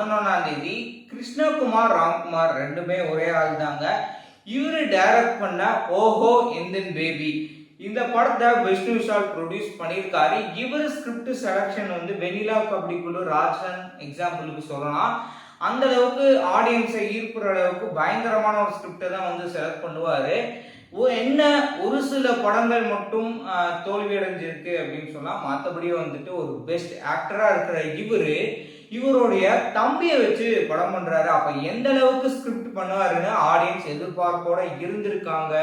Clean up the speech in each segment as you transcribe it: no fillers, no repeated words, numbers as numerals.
11 கிருஷ்ணகுமார் ராம்குமார் ரெண்டுமே ஒரே ஆள் தாங்க. இவரு டைரக்ட் பண்ண ஓஹோ எந்தன் பேபி இந்த படத்தை விஷ்ணு விஷால் ப்ரொடியூஸ் பண்ணியிருக்காரு. இவர் ஸ்கிரிப்ட் செலக்ஷன் வந்து வெனிலா கபடி குழு ராஜன் எக்ஸாம்பிளுக்கு சொல்லலாம். அந்த அளவுக்கு ஆடியன்ஸை ஈர்ப்புற அளவுக்கு பயங்கரமான ஒரு ஸ்கிரிப்டை தான் வந்து செலக்ட் பண்ணுவாரு. என்ன ஒரு சில படங்கள் மட்டும் தோல்வி அடைஞ்சிருக்கு அப்படின்னு சொல்லலாம். மற்றபடி வந்துட்டு ஒரு பெஸ்ட் ஆக்டரா இருக்கிற இவருடைய தம்பியை வச்சு படம் பண்றாரு. அப்ப எந்த அளவுக்கு ஸ்கிரிப்ட் பண்ணுவாருன்னு ஆடியன்ஸ் எதிர்பார்ப்போட இருந்திருக்காங்க.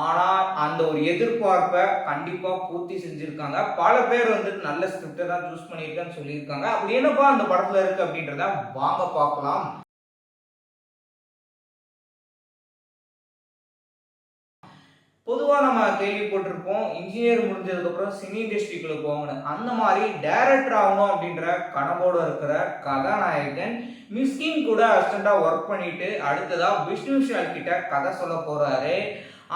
ஆனா அந்த ஒரு எதிர்பார்ப்பை கண்டிப்பா பூர்த்தி செஞ்சிருக்காங்க. பல பேர் வந்துட்டு நல்ல ஸ்கிரிப்டை தான் சூஸ் பண்ணியிருக்கேன்னு சொல்லியிருக்காங்க. அப்படி என்னப்பா அந்த படத்துல இருக்கு அப்படின்றத வாங்க பார்க்கலாம். பொதுவாக நம்ம கேள்விப்பட்டிருப்போம் இன்ஜினியர் முடிஞ்சதுக்கப்புறம் சினி இண்டஸ்ட்ரிக்குள்ள போகணும். அந்த மாதிரி டைரக்டர் ஆகணும் அப்படின்ற கனவோடு இருக்கிற கதாநாயகன் மிஸ்கின் கூட அசிஸ்டண்டா ஒர்க் பண்ணிட்டு அடுத்ததா விஷ்ணு விஷால் கிட்ட கதை சொல்ல போறாரு.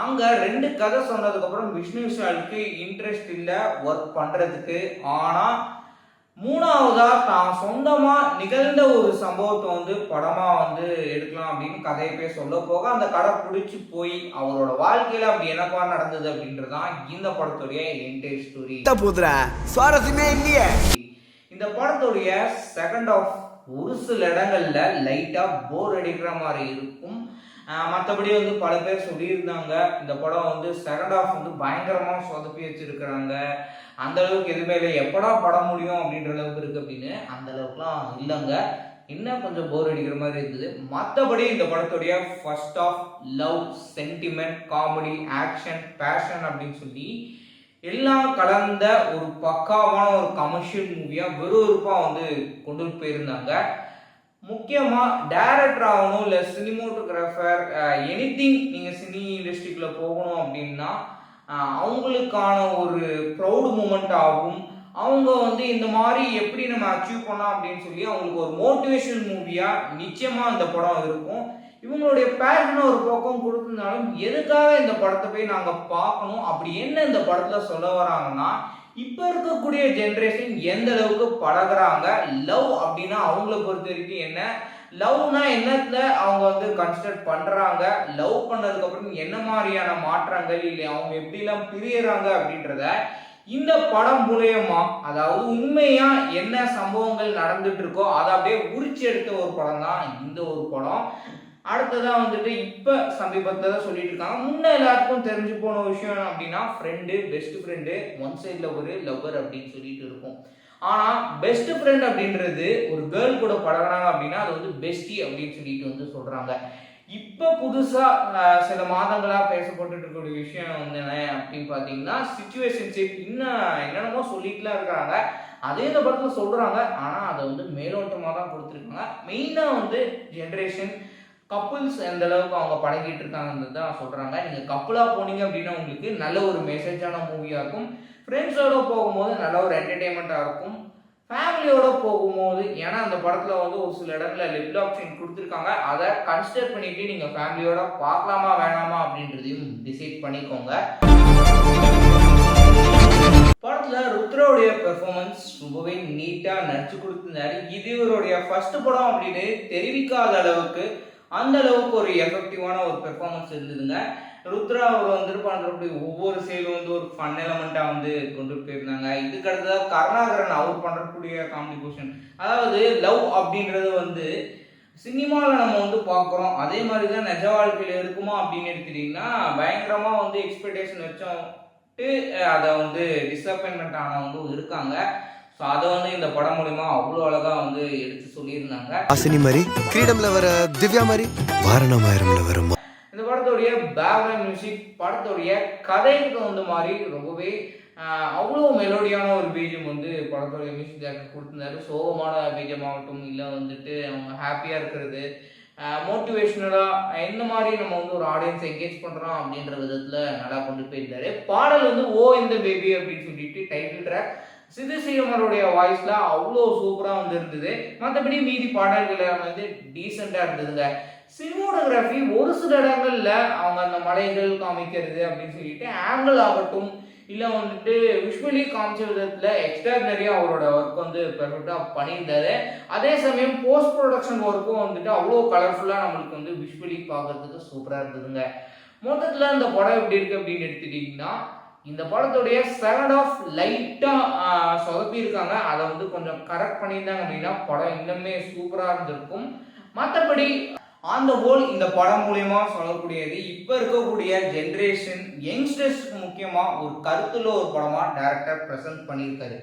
அங்க 2 கதை சொன்னதுக்கப்புறம் விஷ்ணு விஷாலுக்கு இன்ட்ரெஸ்ட் இல்லை ஒர்க் பண்றதுக்கு. ஆனா 3வதா தான் சொந்தமா நிகழ்ந்த ஒரு சம்பவத்தை வந்து படமா வந்து எடுக்கலாம் அப்படின்னு கதையை போய் சொல்ல போக அந்த கதை பிடிச்சி போய் அவரோட வாழ்க்கையில அப்படி என்னப்பா நடந்தது அப்படின்றதான் இந்த படத்துடைய என்டையர் ஸ்டோரி. சுவாரஸ்யமே இல்லையே. இந்த படத்துடைய செகண்ட் ஆஃப் ஒரு சில இடங்கள்ல லைட்டா போர் அடிக்கிற மாதிரி இருக்கும். மற்றபடி வந்து பல பேர் சொல்லியிருந்தாங்க இந்த படம் வந்து செகண்ட் ஆஃப் வந்து பயங்கரமா சொதப்பி வச்சிருக்கிறாங்க, அந்த அளவுக்கு எதுவுமே இல்லை, எப்படா படம் முடியும் அப்படின்ற அளவுக்கு இருக்கு அப்படின்னு. அந்த அளவுக்குலாம் இல்லைங்க, இன்னும் கொஞ்சம் போர் அடிக்கிற மாதிரி இருந்தது. மற்றபடி இந்த படத்துடைய first half love, sentiment, comedy, action, passion அப்படின்னு சொல்லி எல்லாம் கலந்த ஒரு பக்காவான ஒரு கமர்ஷியல் மூவியா வெறுப்பா வந்து கொண்டு போயிருந்தாங்க. முக்கியமா டைரக்டர் ஆகணும் இல்லை சினிமோட்டோகிராஃபர் எனிதிங் நீங்கள் சினி இண்டஸ்ட்ரிக்குள்ள போகணும் அப்படின்னா அவங்களுக்கான ஒரு ப்ரௌடு மூமெண்ட் ஆகும். அவங்க வந்து இந்த மாதிரி எப்படி நம்ம அச்சீவ் பண்ணலாம் அப்படின்னு சொல்லி அவங்களுக்கு ஒரு மோட்டிவேஷனல் மூவியா நிச்சயமா இந்த படம் இருக்கும். இவங்களுடைய பேஷன் ஒரு பக்கம் கொடுத்திருந்தாலும் எதுக்காக இந்த படத்தை போய் நாங்கள் பார்க்கணும், அப்படி என்ன இந்த படத்துல சொல்ல வராங்கன்னா இப்ப இருக்கக்கூடிய ஜென்ரேஷன் எந்த அளவுக்கு பழகுறாங்க, லவ் அப்படின்னா அவங்கள பொறுத்த வரைக்கும் என்ன, லவ்னா என்னத்துல அவங்க வந்து கன்சிடர் பண்றாங்க, லவ் பண்ணதுக்கு அப்புறம் என்ன மாதிரியான மாற்றங்கள் இல்லை அவங்க எப்படி எல்லாம் பிரியறாங்க அப்படின்றத இந்த படம் மூலயமா, அதாவது உண்மையா என்ன சம்பவங்கள் நடந்துட்டு இருக்கோ அதை அப்படியே உரிச்சு எடுத்த ஒரு படம் தான் இந்த ஒரு படம். அடுத்ததான் வந்துட்டு இப்ப சமீபத்துல தான் சொல்லிட்டு இருக்காங்க. முன்ன எல்லாருக்கும் தெரிஞ்சு போன விஷயம் அப்படின்னா ஃப்ரெண்டு, பெஸ்ட் ஃப்ரெண்டு, ஒன் சைட்ல ஒரு லவ்வர் அப்படின்னு சொல்லிட்டு இருக்கும். ஆனா பெஸ்ட் ஃப்ரெண்ட் அப்படின்றது ஒரு கேர்ள் கூட பழகிறாங்க அப்படின்னா அது வந்து பெஸ்டி அப்படின்னு சொல்லிட்டு வந்து சொல்றாங்க. இப்ப புதுசா சில மாதங்களா பேசப்பட்டு இருக்கக்கூடிய விஷயம் வந்து என்ன அப்படின்னு பாத்தீங்கன்னா சிச்சுவேஷன்ஷிப். இன்னும் என்னென்னமோ சொல்லிட்டுலாம் இருக்கிறாங்க, அதே இந்த படத்துல சொல்றாங்க. ஆனா அதை வந்து மேலோட்டமா தான் கொடுத்துருக்காங்க. மெயினா வந்து ஜென்ரேஷன் கப்புள்ஸ் எந்த அளவுக்கு அவங்க பழகிட்டு இருக்காங்கன்னு தான் சொல்றாங்க. நீங்க கப்புளா போனீங்க அப்படின்னா உங்களுக்கு நல்ல ஒரு மெசேஜான மூவியா இருக்கும். ஃப்ரெண்ட்ஸோட போகும்போது நல்ல ஒரு என்டர்டைன்மெண்டா இருக்கும். ஃபேமிலியோட போகும்போது, ஏன்னா அந்த படத்துல வந்து ஒரு சில இடத்துல லிப் லாக் சீன் கொடுத்துருக்காங்க, அதை கன்சிடர் பண்ணிட்டு நீங்க ஃபேமிலியோட பார்க்கலாமா வேணாமா அப்படின்றதையும் டிசைட் பண்ணிக்கோங்க. படத்துல ருத்ராவுடைய பெர்ஃபார்மன்ஸ் ரொம்பவே நீட்டா நடிச்சு கொடுத்திருந்தாரு. இது இவருடைய ஃபர்ஸ்ட் படம் அப்படின்னு தெரிவிக்காத அளவுக்கு அந்த அளவுக்கு ஒரு எஃபெக்டிவான ஒரு பெர்ஃபார்மன்ஸ் இருந்ததுங்க. ருத்ரா அவர் வந்துட்டு பண்றப்படி ஒவ்வொரு சைடும் வந்து ஒரு ஃபன் எலமெண்டா வந்து கொண்டு போயிருந்தாங்க. இதுக்கு அடுத்ததாக கருணாகரன் அவர் பண்றக்கூடிய காமெடி போர்ஷன், அதாவது லவ் அப்படின்றது வந்து சினிமாவில் நம்ம வந்து பார்க்குறோம், அதே மாதிரி தான் நிஜ வாழ்க்கையில் இருக்குமா அப்படின்னு எடுத்துட்டீங்கன்னா பயங்கரமா வந்து எக்ஸ்பெக்டேஷன் வச்சோட்டு அதை வந்து டிசப்பாயின்மெண்ட் ஆனவங்க இருக்காங்க. ஸோ அதை வந்து இந்த படம் மூலிமா அவ்வளோ அழகா வந்து எடுத்து சொல்லியிருந்தாங்க. அசினி மாதிரி, கிரீடம்ல வர திவ்யா மாதிரி, வாரணமாயிரம்ல வரும். இந்த படத்துடைய பேக்ரவுண்ட் மியூசிக், படத்துடைய கதைக்கு தகுந்த மாதிரி ரொம்பவே அவ்வளோ மெலோடியான ஒரு பீஜம் வந்து படத்துடைய மியூசிக் டைரக்டர் கொடுத்துருந்தாரு. சோகமான பீஜம் ஆகட்டும், இல்லை வந்துட்டு அவங்க ஹாப்பியாக இருக்கிறது, மோட்டிவேஷ்னலாக இந்த மாதிரி நம்ம வந்து ஒரு ஆடியன்ஸ் என்கேஜ் பண்ணுறோம் அப்படின்ற விதத்தில் நல்லா கொண்டு போயிருந்தாரு. பாடல் வந்து ஓ இந்த பேபி அப்படின்னு சொல்லிட்டு டைட்டில் ட்ராக் சிது ஸ்ரீராமருடைய வாய்ஸ்ல அவ்வளோ சூப்பராக வந்து இருந்தது. மற்றபடி மீதி பாடல்கள் வந்து டீசெண்டாக இருந்ததுங்க. சினிமோட்டோகிராஃபி ஒரு சில இடங்கள்ல அவங்க அந்த மலைகள் காமிக்கிறது அப்படின்னு சொல்லிட்டு ஆங்கிள் ஆகட்டும், இல்லை வந்துட்டு விஷுவலி காமிச்ச விதத்தில் எக்ஸ்டர்னரியா அவரோட ஒர்க் வந்து பெர்ஃபெக்டாக பண்ணியிருந்தாரு. அதே சமயம் போஸ்ட் ப்ரொடக்ஷன் ஒர்க்கும் வந்துட்டு அவ்வளோ கலர்ஃபுல்லாக நம்மளுக்கு வந்து விஷுவலி பார்க்கறதுக்கு சூப்பராக இருந்ததுங்க. மொத்தத்தில் இந்த படம் எப்படி இருக்கு அப்படின்னு எடுத்துக்கிட்டிங்கன்னா, இந்த படத்துடைய செகண்ட் ஆஃப் லைட்டாக சொதப்பியிருக்காங்க. அதை வந்து கொஞ்சம் கரெக்ட் பண்ணியிருந்தாங்க அப்படின்னா படம் இன்னுமே சூப்பராக இருந்திருக்கும். மற்றபடி ஆன் த ஹோல் இந்த படம் மூலியமா சொல்லக்கூடியது இப்ப இருக்கக்கூடிய ஜென்ரேஷன் யங்ஸ்டர்ஸ்க்கு முக்கியமா ஒரு கருத்துல ஒரு படமா டைரக்டர் பிரசன்ட் பண்ணியிருக்காரு.